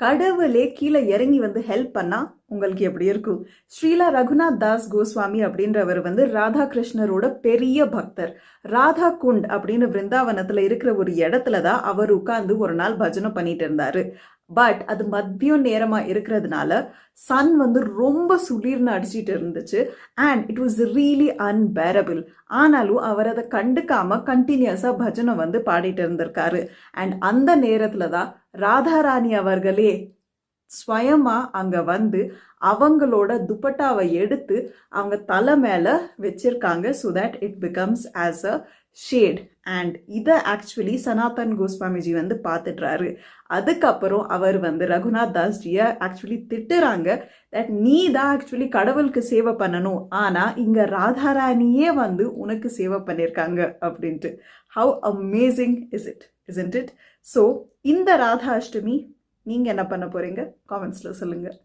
கடவுளே கீழே இறங்கி வந்து ஹெல்ப் பண்ணா உங்களுக்கு எப்படி இருக்கும்? ஸ்ரீலா ரகுநாத் தாஸ் கோஸ்வாமி அப்படின்றவர் வந்து ராதாகிருஷ்ணரோட பெரிய பக்தர். ராதா குண்ட் அப்படின்னு விருந்தாவனத்துல இருக்கிற ஒரு இடத்துல தான் அவர் உட்கார்ந்து ஒரு நாள் பஜனை பண்ணிட்டு இருந்தாரு. பட் அது மதியம் நேரமா இருக்கிறதுனால சன் வந்து ரொம்ப சுளீர்னு அடிச்சிட்டு இருந்துச்சு. And it was really unbearable. ஆனாலும் அவர் அதை கண்டுக்காம கண்டினியூஸா பஜனை வந்து பாடிட்டு இருந்திருக்காரு. அண்ட் அந்த நேரத்துல தான் ராதாராணி அவர்களே ஸ்வயமா அங்க வந்து அவங்களோட துப்பட்டாவை எடுத்து அவங்க தலை மேல வச்சிருக்காங்க. So that it becomes as a shade. And இதை ஆக்சுவலி சனாதன் கோஸ்வாமிஜி வந்து பார்த்துட்றாரு. அதுக்கப்புறம் அவர் வந்து ரகுநாத் தாஸ்ஜியை ஆக்சுவலி திட்டுறாங்க. தட் நீ தான் ஆக்சுவலி கடவுளுக்கு சேவை பண்ணணும், ஆனால் இங்கே ராதாராணியே வந்து உனக்கு சேவை பண்ணியிருக்காங்க அப்படின்ட்டு. How amazing isn't it? So இந்த ராதா அஷ்டமி நீங்கள் என்ன பண்ண போகிறீங்க? காமெண்ட்ஸில் சொல்லுங்கள்.